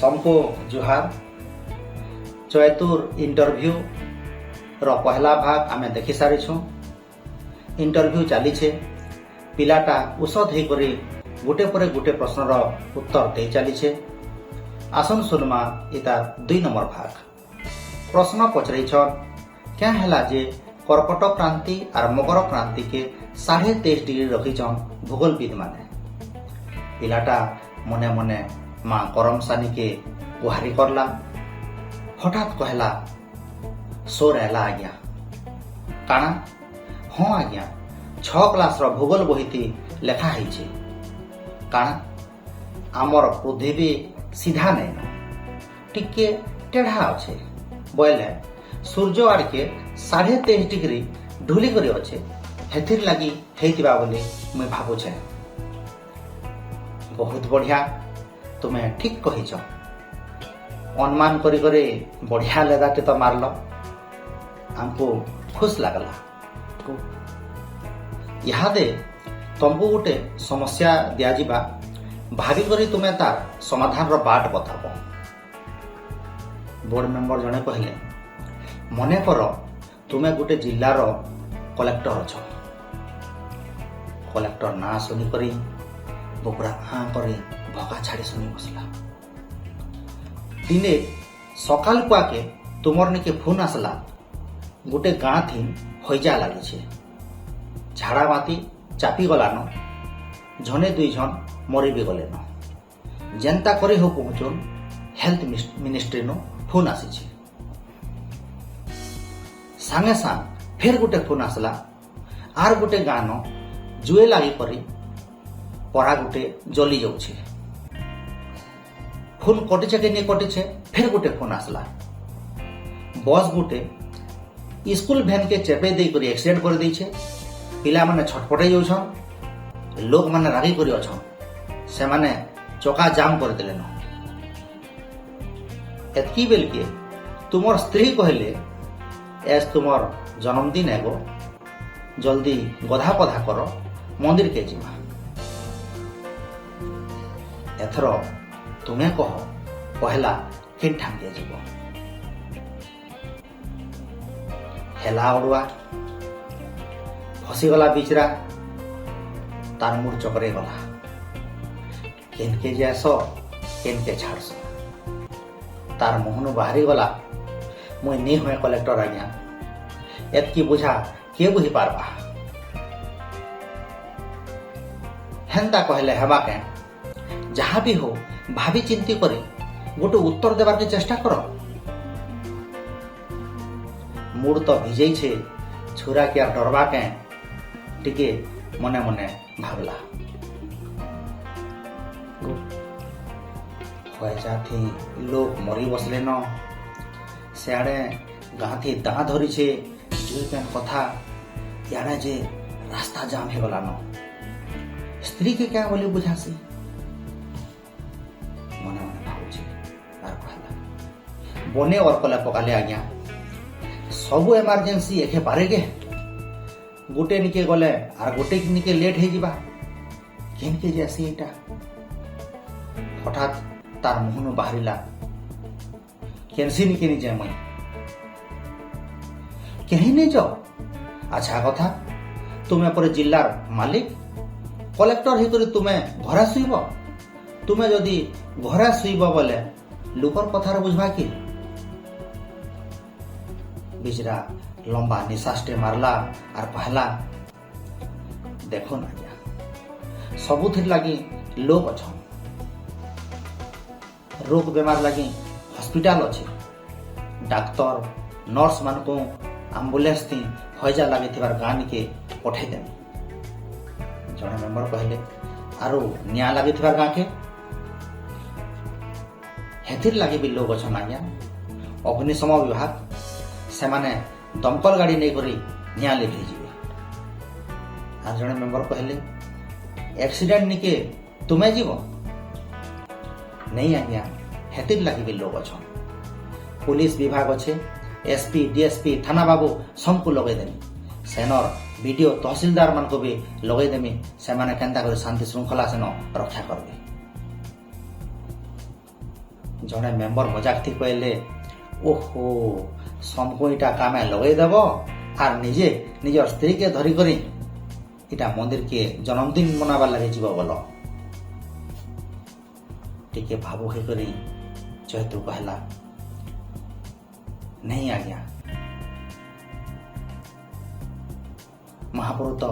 सबको जुहार। चैतुर इंटरव्यू रो पहला भाग आमे देखि सारी छु। इंटरव्यू चली छे, पिलाटा उषद हे करी गुटे परे गुटे प्रश्न रो उत्तर दे चली छे। आसन सुनमा इता 2 नंबर भाग। प्रश्न पचरै छ, क्या हला जे कर्कट क्रांति और मकर क्रांति के 23.5 डिग्री रखीछन भूगोलविद माने। पिलाटा मने मने माँ करमसानी के गुहारी करला। हठात कहला, सोर एला आज्ञा। काना? हाँ आज्ञा, 6 क्लास रो भूगोल बहिती लेखा है छे। काना? आमर पृथ्वी सीधा नहीं न, टिके टेढ़ा अच्छे। बोले सूर्य आड़ के 23.5 डिग्री ढुली करी अच्छे, हेथिर लगी हेतिबा बोली मुई भाबुछे। बहुत बढ़िया, तुम्हें ठीक कहिछ। अनुमान करी करे बढ़िया लेदाटे तो मारल, हमको खुश लगला। इहादे तुमको गोटे समस्या दिया जिबा, भाभी करी तुम्हें तार समाधान रो बाट बताबो। बोर्ड मेंबर जने कहले, मने कर तुम्हें गोटे जिल्लार कलेक्टर अछ। कलेक्टर ना सुनी करी बोपुरा हाँ करी भगा छाड़ी सुनी बसला। दिने सकाल पाके तुमर निके फोन आसला, गोटे गाँ थी हईजा लगी छे। झाड़ा बाती चापी गलान, जने 2 जन मरी भी गले न। जेनता करी हो पहुंचन हेल्थ मिनिस्ट्री नो फोन आसी छे। सांगे सांग फिर गोटे फोन आसला, आर गोटे गाँ न जुए लागी करी परा गोटे जली जाउछे। फोन कटिछे के नहीं कटिछे, फिर गोटे फोन आसला। बस गोटे स्कूल भैन के चेपे दे करी एक्सीडेंट कर दैछे। पिला माने छटपटाई जाउछन, लोक माने रागी करी अछन, से माने चका जाम कर देले न। एतकी बेल के तुमर स्त्री कहले, एस तुमर जन्मदिन एगो, जल्दी गधा पधा कर मंदिर के जिमा। एथर तुम्हें कह पहला किन ठान दिया जीव। हेला ओडुआ फसीगला बिचरा, तार मुड़ चकरे गला। केन के जास केन के छाड़स, तार मुहनु बाहरी गला, मुई नहीं हुए कलेक्टर आज्ञा। एतकी बुझा के बुझी पारबा। हेन्ता कहले हेबा के, जहाँ भी हो भाभी चिंती करे गोटे उत्तर देवार के चेष्टा कर। मूड तो भिजै छे, छुरा के डरबा के टिके मने मने भाबला। जाथी लोक मरी बसले न, सियाड़े गाँथी दाँ धरी छे जुई पेन कथा, याड़े जे रास्ता जाम हे गला न। स्त्री के क्या बोली बुझासी, मने मने भाबुछे। आर कहला, बने और कले पकाले आज्ञा, सबु इमरजेंसी एके पारे गे। गोटे निके गले आर गोटे निके लेट हे जिबा, केन के जासी एटा। हठात तार मुहनु बाहरिला, केनसी निके नि जाय मई। कहीं नहीं जाओ। अच्छा कथा, तुम्हें पर जिल्लार मालिक कलेक्टर ही करी तुम्हें घरे शुइब। तुम्हें जदि घरे शुइब बोले लुकर कथार बुझबा कि। बिजरा लंबा निश्वासटे मारला और कहला, देखो ना आज्ञा, सबुथिर लगी लोक अछन। रोग बेमार लगी हॉस्पिटल अच्छे, डाक्तर नर्स मान को एम्बुलेंस थी हईजा लगी गाँ के पठे देनी। जड़े मेम्बर कहले, आरो निया लगी गाँ के हेथिर लगी भी लोग अच्छा आज्ञा। अग्निशम विभाग से माने दमकल गाड़ी नहीं करी निया लिभे जीवे। आर जड़े मेम्बर कहले, एक्सीडेंट निके तुम्हें जीव नहीं आज्ञा, हेतिर लगी भी लोग अच्छा। पुलिस विभाग अच्छे, एसपी डीएसपी थाना बाबू सबको लगे देनी। सेनर बीडीओ तहसीलदार मान को भी लगे देमी, से माने केंता कर शांति श्रृंखला सेन रक्षा करबे। जड़े मेम्बर मजाक थी कहले ओहो समको इटा कामे लगेदेव आर निजे निजर स्त्री के धरी करी इटा मंदिर के जन्मदिन मनाबार लगे जीव बोल टिके भावुक होकर चैतू कहला नहीं आज्ञा महाप्रभु तो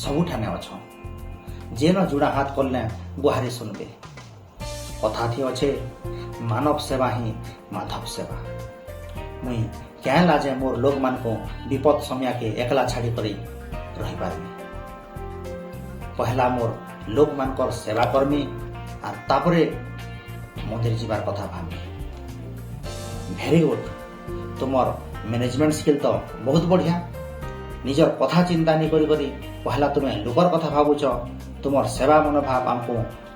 सबुठाने अच्छ जेन जुड़ा हाथ कले गुहारी सुनबे कथा थी अच्छे मानव सेवा ही माधव सेवा मुई क्या लाजे मोर लोग मान को विपद समय के एकला छाड़ी करी रही पारमी पहला मोर लोग मान कर सेवा करमी और तापरे मंदिर जीवार कथा भाबी वेरी गुड तुमर मैनेजमेंट स्किल तो बहुत बढ़िया निजर कथा चिंता नहीं करी पहला तुम्हें लोकर कथा भावुच तुमर सेवा मनोभाव आमको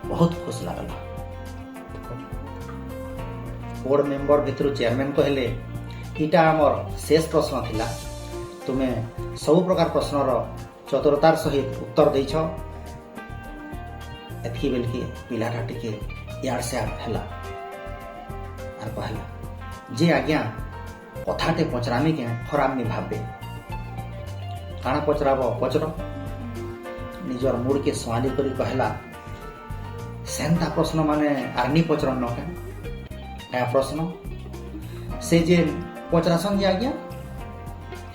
बहुत खुश लगला बोर्ड मेंबर भितर चेयरमैन कहले इटा आमर शेष प्रश्न थिला तुम्हें सब प्रकार प्रश्नर चतुरतार सहित उत्तर देछ एतकी बेलकी पिलाटा टिके यार से हेला आर कहला जे आज्ञा कथाटे पचरामी के खराब नहीं भाबे काना पचराब पचर निजर मूड के सुआली करी कहला सेंता प्रश्न माने आर्नी पचरन न क्या प्रश्न से जे पचरासन जे आज्ञा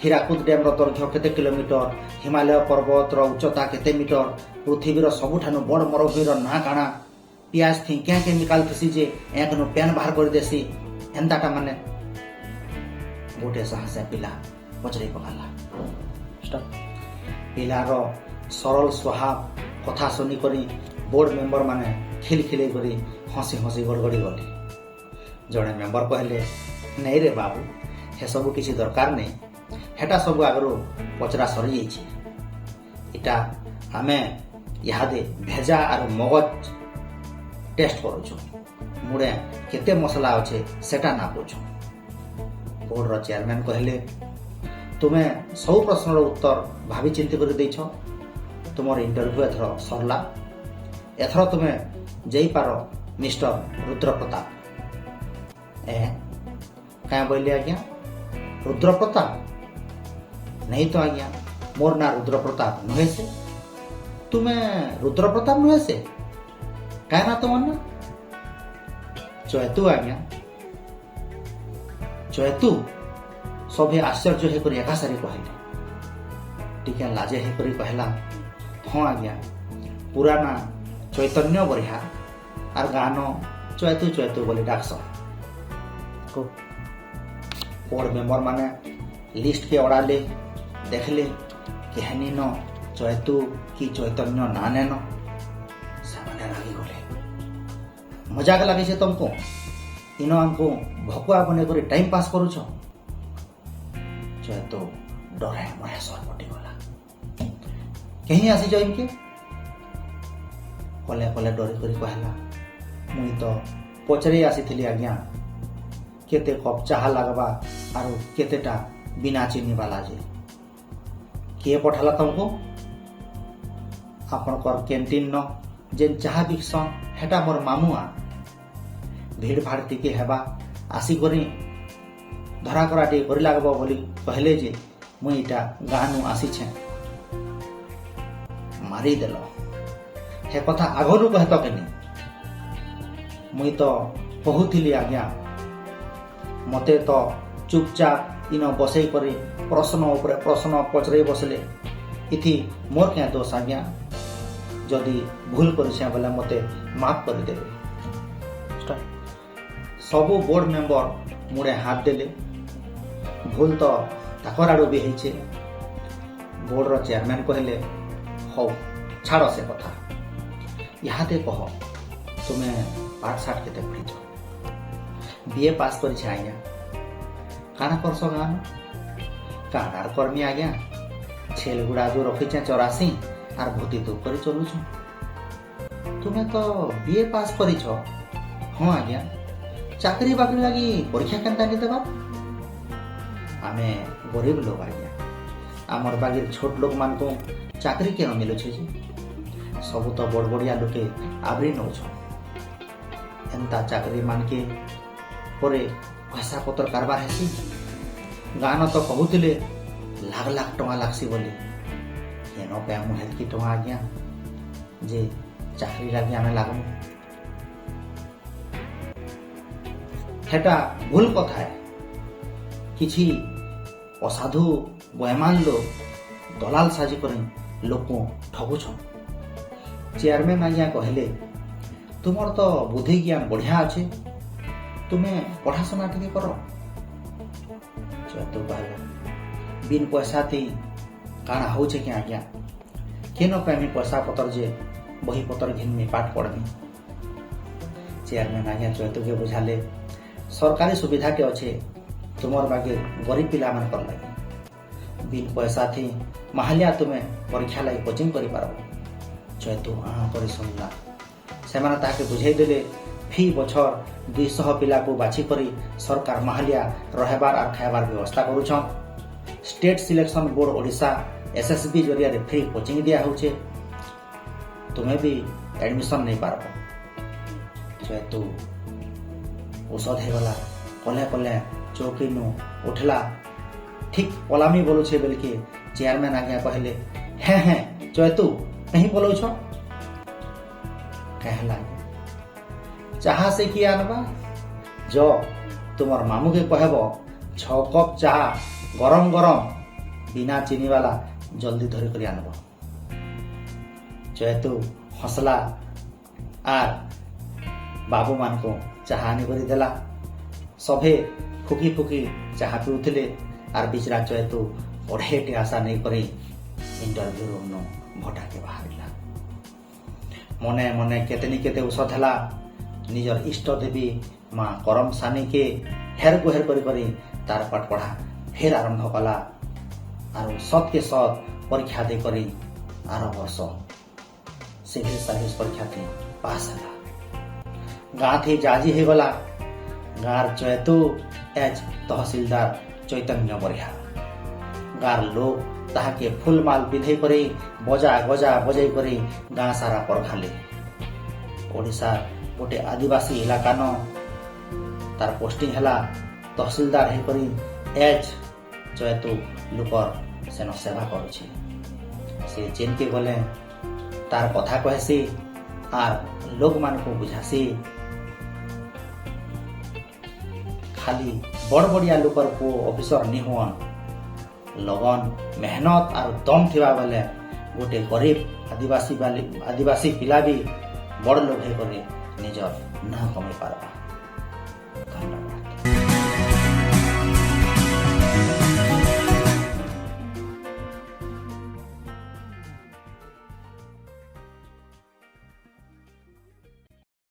हीराकुद डैम दैर्घ्य केते किलोमीटर हिमालय पर्वत उच्चता केते मीटर पृथ्वीर सबुठानु बड़ मरुभूमिर ना काना पियाज थी क्या केमिकाल थी जे एकनु पेन बाहर कर देसी एंताटा माने गोटे साहसिया पिला पचरे पकाला पिलार सरल स्वभाव कथा शुनी करी बोर्ड मेंबर माने खिलखिले करी हसी हसी गड़गड़ी गले जड़े मेंबर कहले नहीं रे बाबू हे सबू किसी दरकार नहीं हेटा सब आगरू पचरा सरी जाइए इटा आमे इहादे भेजा और मगज टेस्ट करूँ मुड़े केते मसला अच्छे सेटा ना पूछ बोर्ड चेयरमैन कहले तुम्हें सब प्रश्नर उत्तर भावी चिंती कर देछ तुमर इंटरव्यू एथर सरला एथर तुम्हें जाई पार मिस्टर रुद्र प्रताप क्या बोले आज्ञा रुद्र प्रताप नहीं तो आज्ञा मोर ना रुद्र प्रताप नुहे से तुम्हें रुद्र प्रताप नुहे से क्या ना तुम ना चैतू आज्ञा चैतू सभी आश्चर्य होकर एकासारी कहले टिके लाजे होकर कहला हाँ आज्ञा पुराना चैतन्य बरिहा आर गान चैतू चैतू बोली डाकस बोर्ड मेंबर माने लिस्ट के अड़ाले देखले केहनी न चैतू कि चैतन्य ना नेन से रागी गले मजाक लगे से तुमको इन हमको भकुआ बने कर टाइम पास करूछ चैतू डरे मरे सर पटी गला कहीं आसी जाओ इनके कले कले डरी कर कहला मुई तो पचरे आसी आज्ञा केते कप चाहा लगवा आरो केतेटा बिना चीनी वाला जे किए पठाला तुमको आपनकर कैंटीन न जेन चाहा बिकसन हेटा मोर मामुआ भीड़ भाड़ टिके हेबा आसी करी धरा करा टे करी लागब बोली कहले जे मुई इटा गानु आसी छे मारी देल हे कथा आगरू कहत केनी मुई तो कहूथिली आज्ञा मते तो चुपचाप इन बसई करी प्रश्न उपरे प्रश्न पचरे बसले इथि मोर क्या दोष आज्ञा जदि भूल करिछे बोले मते माफ कर देबे सबो बोर्ड मेंबर मुड़े हाथ देले भूल तो ताकर आड़ो भी होइछे बोर्ड रो चेयरमैन कहले हौ छाड़ से कथा इहाते कह तुम्हें पाठ साठ केते पढ़ीछ बीए पास करिछे आज्ञा काना करस गान कानार कर्मी आज्ञा छेल गुड़ा जो रखीचे 84 आर भूति तो कर चलुछ तुम्हें तो बीए पास करिछ हाँ आज्ञा चाकरी बाकरी लगी परीक्षा केनता नहीं देबा आमे गरीब लोग आज्ञा आमर बागिर छोट लोग मान को चाकरी के मिलु छे सब तो बड़ बढ़िया लोके आवरी नौ एंता चाकरी मान के ପରେ ପଇସା ପତ୍ର କାରବାର ହେସି। ଗାଁନ ତ କହୁଥିଲେ ଲାଖ ଲାଖ ଟଙ୍କା ଲାଗ୍ସି ବୋଲି। କେନ ପାଇମୁ ହେତ୍କି ଟଙ୍କା ଆଜ୍ଞା ଯେ ଚାকরি লাগি ଆମେ ଲାଗ୍ମୁ। ହେଟା ଭୁଲ କଥା। କିଛି ଅସାଧୁ ବୟମାନ ଲୋକ ଦଲାଲ ସାଜି କରି ଲୋକ ଠଗୁଛନ୍। ଚେୟାରମ୍ୟାନ ଆଜ୍ଞା କହିଲେ ତୁମର ତ ବୁଦ୍ଧି ଜ୍ଞାନ ବଢିଆ ଅଛି, ତୁମେ ପଢାଶୁଣା ଟିକେ କର। ଚୈତୁ କହିଲା ବିନ୍ ପଇସା ତି କାଣା ହଉଛେ କି ଆଜ୍ଞା, କେନ ପାଇମି ପଇସା ପତର ଯେ ବହି ପତର ଘିନମି ପାଠ ପଢମି। ଚେୟାରମ୍ୟାନ ଆଜ୍ଞା ଚୈତୁକେ ବୁଝାଲେ ସରକାରୀ ସୁବିଧାଟେ ଅଛେ ତୁମର ବାକି ଗରିବ ପିଲାମାନଙ୍କର ଲାଗି। ବିନ୍ ପଇସା ଥି ମାହାଲିଆ ତୁମେ ପରୀକ୍ଷା ଲାଗି କୋଚିଂ କରିପାରବ। ଚୈତୁ କରି ଶୁଣିଲା। ସେମାନେ ତାହାକେ ବୁଝେଇ ଦେଲେ ଫି ବছର 200 ପିଲାକୁ ବାଛି କରି ସରକାର ମାହାଲିଆ ରହିବାର আর ଖାଇବାର ବ୍ୟବସ୍ଥା କରୁଛନ୍। State selection board Odisha SSB ଜରିଆରେ ଫ୍ରି କୋଚିଂ ଦିଆ ହଉଛେ, ତୁମେ ବି ଏଡମିଶନ ନେଇ ପାରବ। ଚୈତୁ ଔଷଧ ହେଇଗଲା। କଲେ କଲେ ଚୌକିନୁ ଉଠିଲା। ଠିକ୍ ପଲାମି ବୋଲୁଛେ ବେଲକେ ଚେୟାରମ୍ୟାନ ଆଜ୍ଞା କହିଲେ ହେଁ ହେଁ ଚୈତୁ कहीं बोलौछ कहला चाहा से किए आनबा जो तुमर मामू के कहब 6 कप चाहा गरम गरम बिना चीनी वाला जल्दी धरी कर आनब। चैतु हसला आर बाबू मान को चाहा आनी कर देला। सभे फुकी फुकी चाहा पिउथिले आर बिचरा चैतु पढ़ेटे आशा नहीं करी इंटरव्यू रूम नो भटाके बाहरिला। मने मने केतनी केते औषध हला। निजर इष्ट देवी माँ करम सानी के हेर गुहेर करी करी तार पाठ पढ़ा फिर आरंभ कला। आरो सत के सत परीक्षा दे करी आर वर्ष सिविल सर्विस परीक्षा थी पास हला। गाँ थी जाजी हे गला। गार चैतु एज तहसीलदार चैतन्य बरिया। गार लोग ताहाके फुल माल पिधे करे बजा गजा बजाई करे गाँ सारा परखाले। ओडिशा गोटे आदिवासी इलाका न तार पोस्टिंग हला तहसीलदार हे करी एज चैतु लुकर सेन सेवा करुछे। से जेन के गले तार कथा कहसी आर लोक मान को बुझासी। खाली बड़ बड़िया लोकर को ऑफिसर नि हुअन, लगन मेहनत और दम थिबा बेले गोटे गरीब आदिवासी पिला भी बड़ लोग हे करे निजर ना कमाई पारबा।